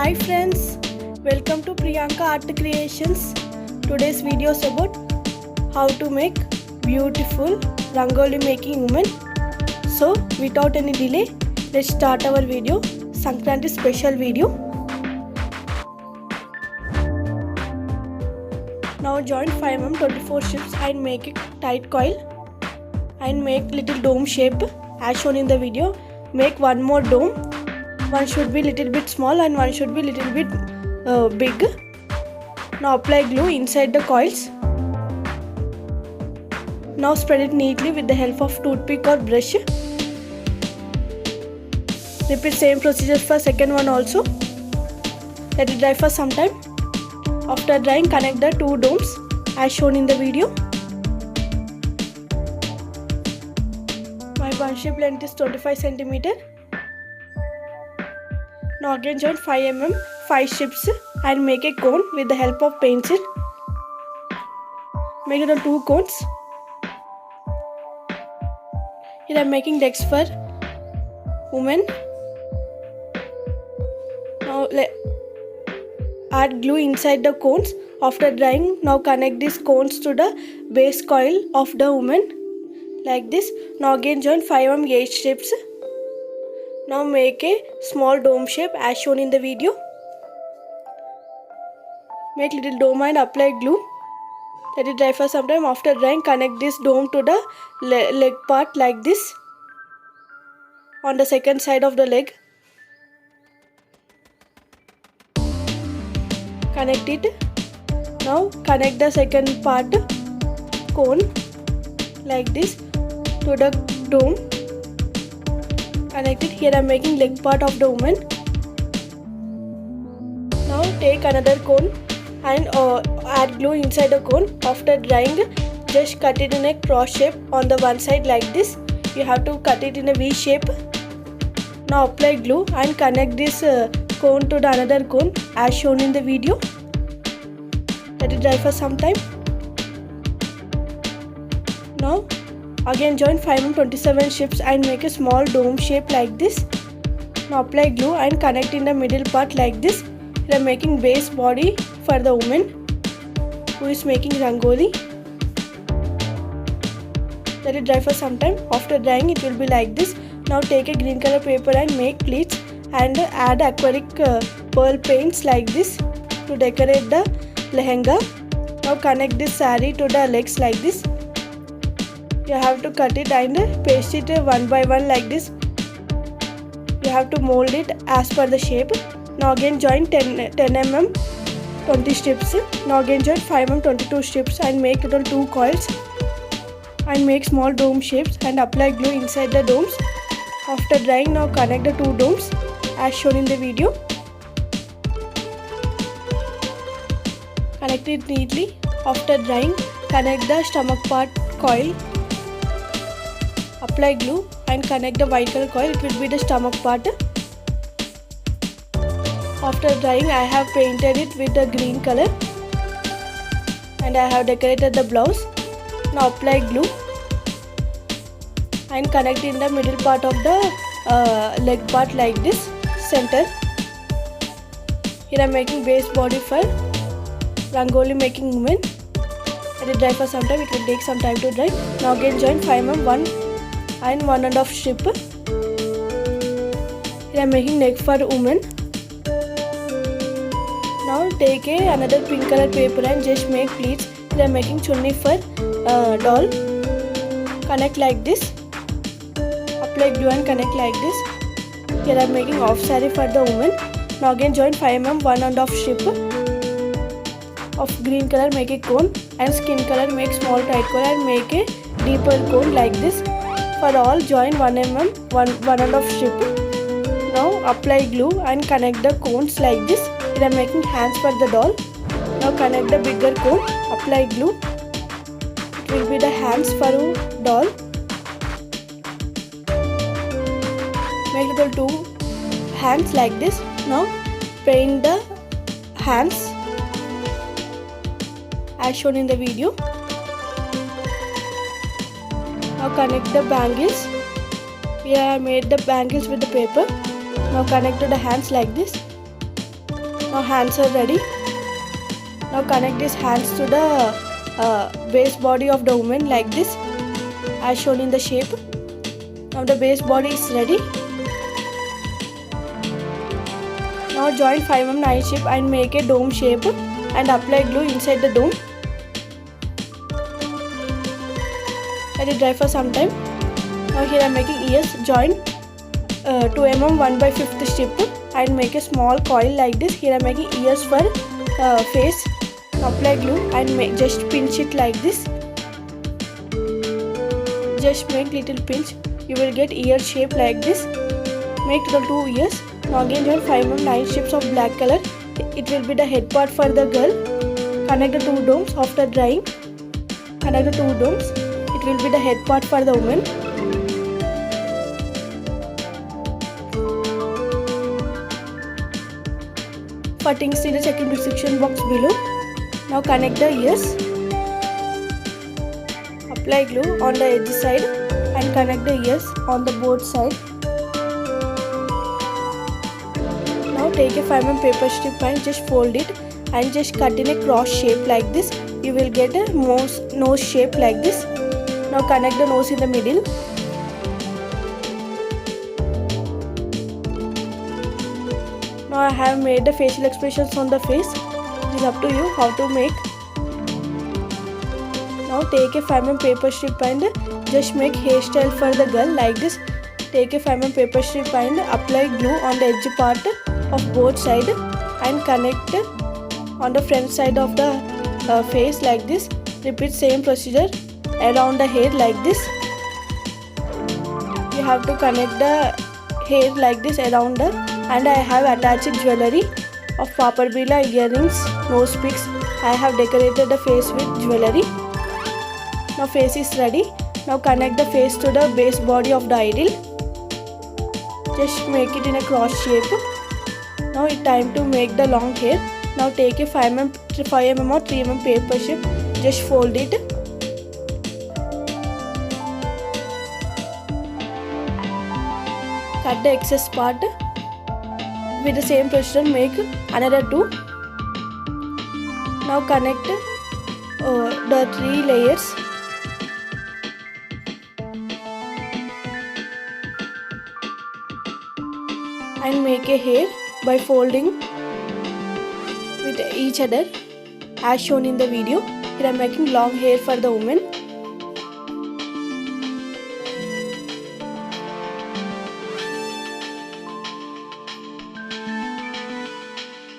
Hi friends, welcome to Priyanka Art Creations. Today's video is about how to make beautiful Rangoli making woman. So without any delay, let's start our video, Sankranti special video. Now join 5mm 24 strips and make a tight coil and make little dome shape as shown in the video. Make one more dome. One should be little bit small and one should be little bit big. Now apply glue inside the coils. Now spread it neatly with the help of toothpick or brush. Repeat same procedure for second one also. Let it dry for some time. After drying, connect the two domes as shown in the video. My bun shape length is 25 cm. Now again join 5mm 5 strips and make a cone with the help of pencil. Make it on 2 cones. Here I am making legs for women. Now add glue inside the cones. After drying, now connect these cones to the base coil of the woman like this. Now again join 5mm 8 strips. Now make a small dome shape as shown in the video. Make little dome and apply glue. Let it dry for some time. After drying, connect this dome to the leg part like this on the second side of the leg. Connect it. Now connect the second part cone like this to the dome. Connect it. Here I am making leg part of the woman. Now take another cone and add glue inside the cone. After drying, just cut it in a cross shape on the one side like this. You have to cut it in a V shape. Now apply glue and connect this cone to the another cone as shown in the video. Let it dry for some time. Now again join 5mm 27 strips and make a small dome shape like this. Now apply glue and connect in the middle part like this. I am making base body for the woman who is making Rangoli. Let it dry for some time. After drying, it will be like this. Now take a green color paper and make pleats and add acrylic pearl paints like this to decorate the lehenga. Now connect this saree to the legs like this. You have to cut it and paste it one by one like this. You have to mold it as per the shape. Now again join 10mm 20 strips. Now again join 5mm 22 strips and make it on 2 coils and make small dome shapes and apply glue inside the domes. After drying, now connect the 2 domes as shown in the video. Connect it neatly. After drying, connect the stomach part coil. Apply glue and connect the white color coil. It will be the stomach part. After drying, I have painted it with the green color and I have decorated the blouse. Now apply glue and connect in the middle part of the leg part like this, center. Here I am making base body for Rangoli making woman. Let it dry for some time. It will take some time to dry. Now again join 5mm 1 and 1.5 strip. Here I am making neck for woman. Now take another pink color paper and just make pleats. Here I am making chunni for doll. Connect like this. Apply glue and connect like this. Here I am making off saree for the woman. Now again join 5mm 1.5 strip of green color, make a cone, and skin color make small tight cone and make a deeper cone like this. For all join 1mm 1.5 strip. Now apply glue and connect the cones like this. Here I am making hands for the doll. Now connect the bigger cone. Apply glue. It will be the hands for doll. Make little 2 hands like this. Now paint the hands as shown in the video. Now connect the bangles. Here I made the bangles with the paper. Now connect to the hands like this. Now hands are ready. Now connect these hands to the base body of the woman like this, as shown in the shape. Now the base body is ready. Now join 5mm 9 shape and make a dome shape and apply glue inside the dome. Let it dry for some time. Now here I am making ears. Join 2mm 1/5 strip and make a small coil like this. Here I am making ears for face. Apply glue and just pinch it like this. Just make little pinch. You will get ear shape like this. Make the 2 ears. Now again join 5mm 9 strips of black color. It will be the head part for the girl. Connect the 2 domes after drying. Connect the 2 domes. It will be the head part for the woman. For things in the check in description box below. Now connect the ears. Apply glue on the edge side and connect the ears on the both side. Now take a 5mm paper strip and just fold it and just cut in a cross shape like this. You will get a nose shape like this. Now connect the nose in the middle. Now I have made the facial expressions on the face. It is up to you how to make. Now take a 5mm paper strip and just make hairstyle for the girl like this. Take a 5mm paper strip and apply glue on the edge part of both sides and connect on the front side of the face like this. Repeat same procedure around the hair like this. You have to connect the hair like this around the, and I have attached jewelry of paparbilla, earrings, nose picks. I have decorated the face with jewelry. Now face is ready. Now connect the face to the base body of the idol. Just make it in a cross shape. Now it's time to make the long hair. Now take a 5mm or 3mm paper strip. Just fold it. Cut the excess part. With the same procedure make another 2. Now connect the 3 layers. And make a hair by folding with each other as shown in the video. Here I am making long hair for the woman.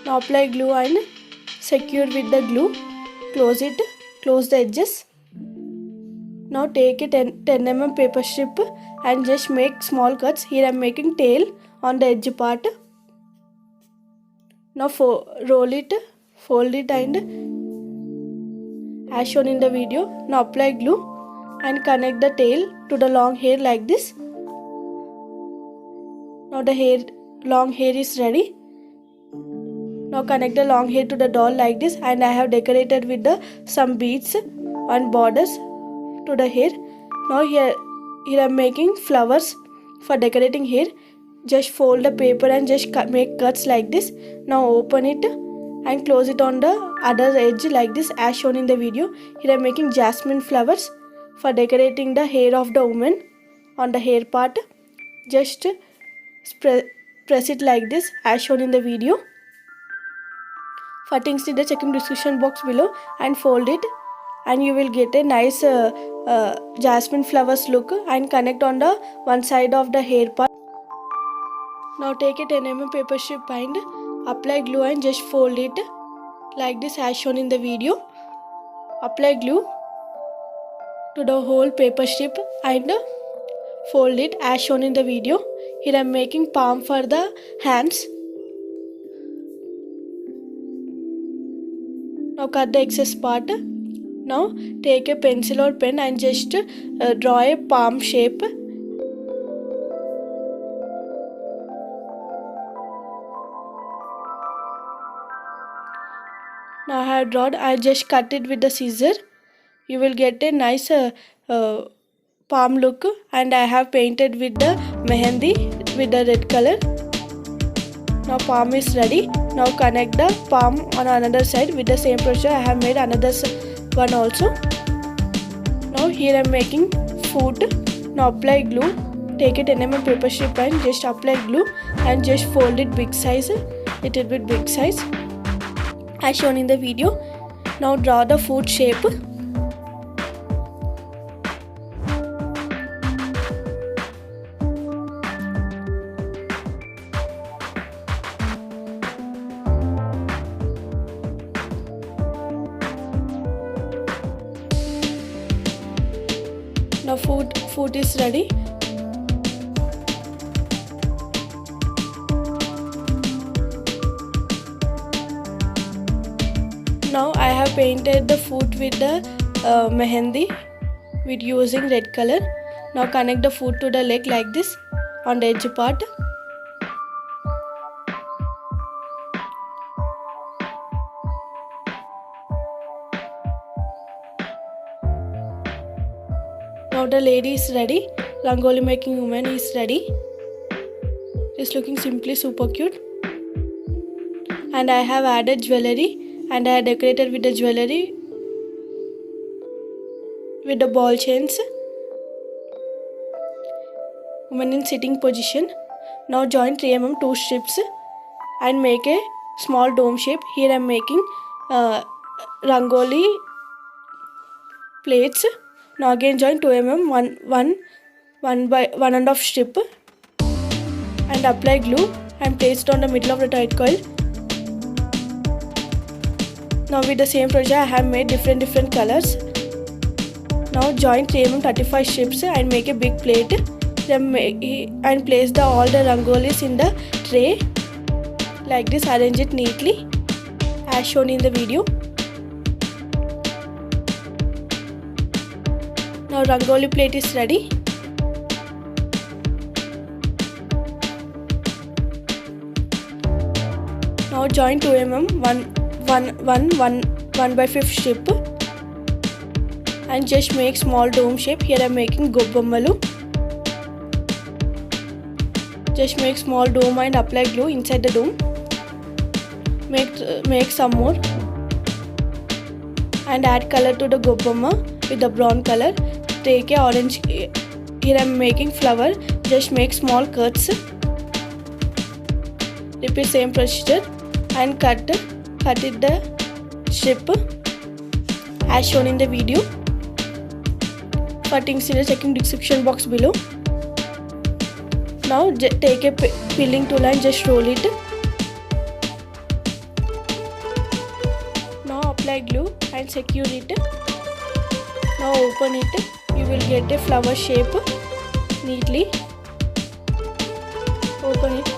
Now apply glue and secure with the glue. Close it. Close the edges. Now take a 10mm paper strip and just make small cuts. Here I am making tail on the edge part. Now roll it, fold it and as shown in the video. Now apply glue and connect the tail to the long hair like this. Now the long hair is ready. Now connect the long hair to the doll like this, and I have decorated with some beads and borders to the hair. Now here I am making flowers for decorating hair. Just fold the paper and just make cuts like this. Now open it and close it on the other edge like this as shown in the video. Here I am making jasmine flowers for decorating the hair of the woman on the hair part. Just press it like this as shown in the video. For things in the check in description box below and fold it, and you will get a nice jasmine flowers look and connect on the one side of the hair part. Now take a 10mm paper strip and apply glue and just fold it like this as shown in the video. Apply glue to the whole paper strip and fold it as shown in the video. Here I am making palm for the hands. Now cut the excess part. Now take a pencil or pen and just draw a palm shape. Now I have drawn. I just cut it with the scissor. You will get a nice palm look, and I have painted with the mehendi with the red color. Now palm is ready. Now connect the palm on another side. With the same procedure I have made another one also. Now here I am making foot. Now apply glue. Take a 10 mm paper strip and just apply glue and just fold it big size, little bit big size as shown in the video. Now draw the foot shape. Now foot is ready. Now I have painted the foot with the mehendi with using red color. Now connect the foot to the leg like this on the edge part. Now the lady is ready. Rangoli making woman is ready. It's looking simply super cute. And I have added jewelry. And I have decorated with the jewelry with the ball chains. Woman in sitting position. Now join 3 mm 2 strips and make a small dome shape. Here I am making Rangoli plates. Now again join 2 mm 1 by 1.5 strip and apply glue and place it on the middle of the tight coil. Now with the same procedure I have made different colors. Now join 3 mm 35 strips and make a big plate. And place all the rangolis in the tray like this. Arrange it neatly as shown in the video. Now Rangoli plate is ready. Now join 2 mm 1 by 5 strip and just make small dome shape. Here I am making Gobbemmalu. Just make small dome and apply glue inside the dome. Make some more and add color to the Gobbemma with the brown color. Take a orange. Here I am making flower. Just make small cuts. Repeat same procedure and cut it the strip as shown in the video. Cuttings in the checking description box below. Now take a peeling tool and just roll it. Now apply glue and secure it. Now open it. You will get a flower shape neatly. Open it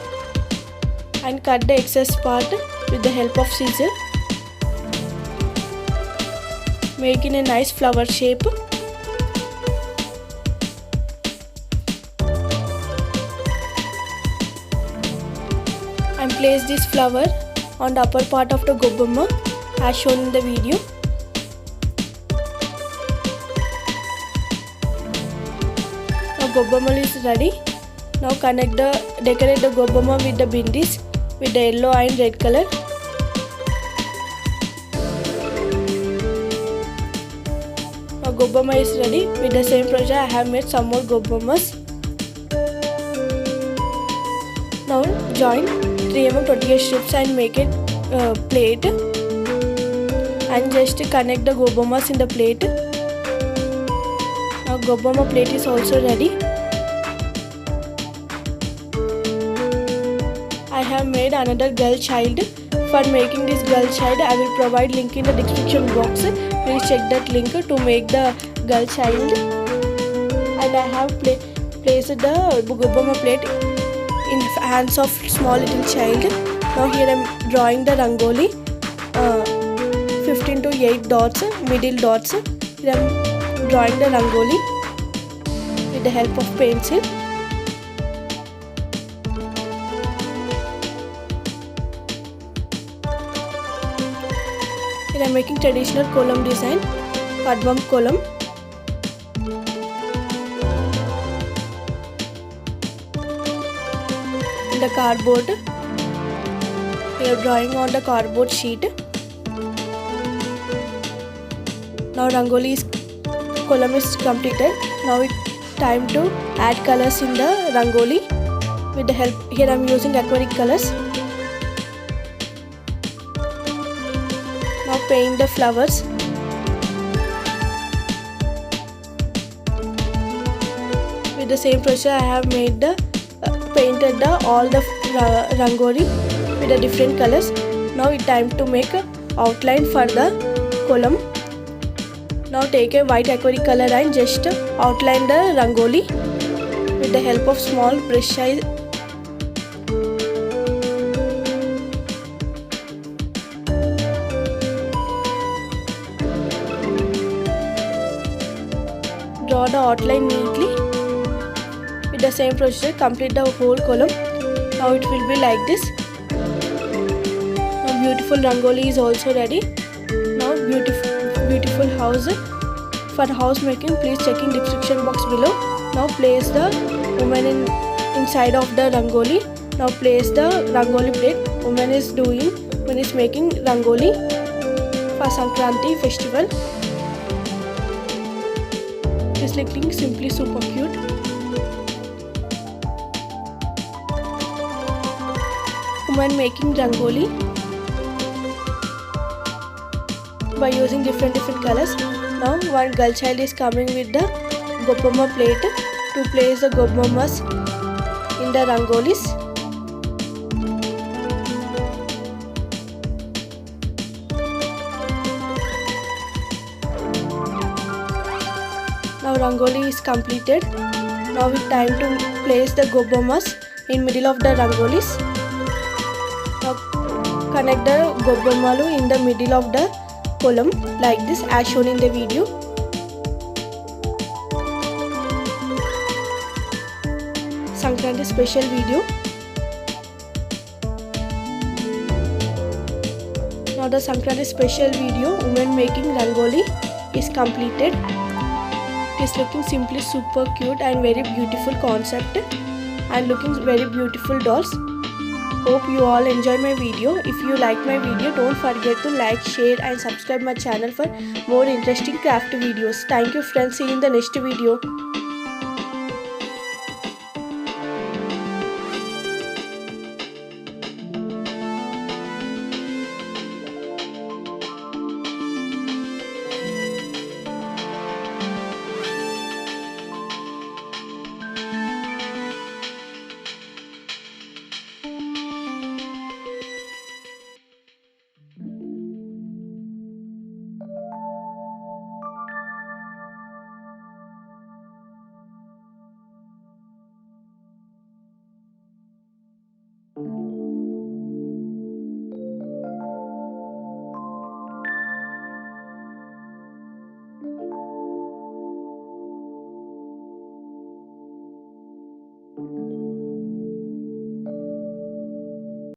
and cut the excess part with the help of scissors. Making a nice flower shape. And place this flower on the upper part of the Gobbemma as shown in the video. Now Gobbemmalu is ready. Now decorate the Gobbemma with the bindis with the yellow and red color. Now Gobbemma is ready. With the same procedure I have made some more Gobbemmas. Now join 3 mm 28 strips and make it plate and just connect the Gobbemmas in the plate. Now Gobbemma plate is also ready. I have made another girl child. For making this girl child I will provide link in the description box. Please check that link to make the girl child. And I have placed the Gobbemma plate in hands of small little child. Now here I am drawing the Rangoli 15 to 8 dots, middle dots. Here I am drawing the Rangoli with the help of pencil. Here I am making traditional Kolam design, Padmam Kolam. The cardboard We are drawing on the cardboard sheet. Now Rangoli column is completed. Now it's time to add colors in the Rangoli. With the help, here I am using acrylic colors. Now paint the flowers. With the same process I have made the painted all the Rangoli with the different colors. Now it's time to make a outline for the column. Now take a white acrylic color and just outline the Rangoli with the help of small brush size. Draw the outline neatly. With the same procedure, complete the whole column. Now it will be like this. Now beautiful Rangoli is also ready. Now beautiful house. For house making, please check in description box below. Now place the woman inside of the Rangoli. Now place the Rangoli plate. Woman is making Rangoli for Sankranti festival. It's looking simply super cute. Woman making Rangoli by using different colors. Now one girl child is coming with the Gobbemma plate to place the Gobbemmas in the Rangolis. Now Rangoli is completed. Now it's time to place the Gobbemmas in middle of the Rangolis. Now connect the Gobbemmalu in the middle of the column like this as shown in the video. Sankranti special video. Now the Sankranti special video women making Rangoli is completed. It is looking simply super cute and very beautiful concept and looking very beautiful dolls. Hope you all enjoy my video. If you like my video, don't forget to like, share and subscribe my channel for more interesting craft videos. Thank you friends. See you in the next video.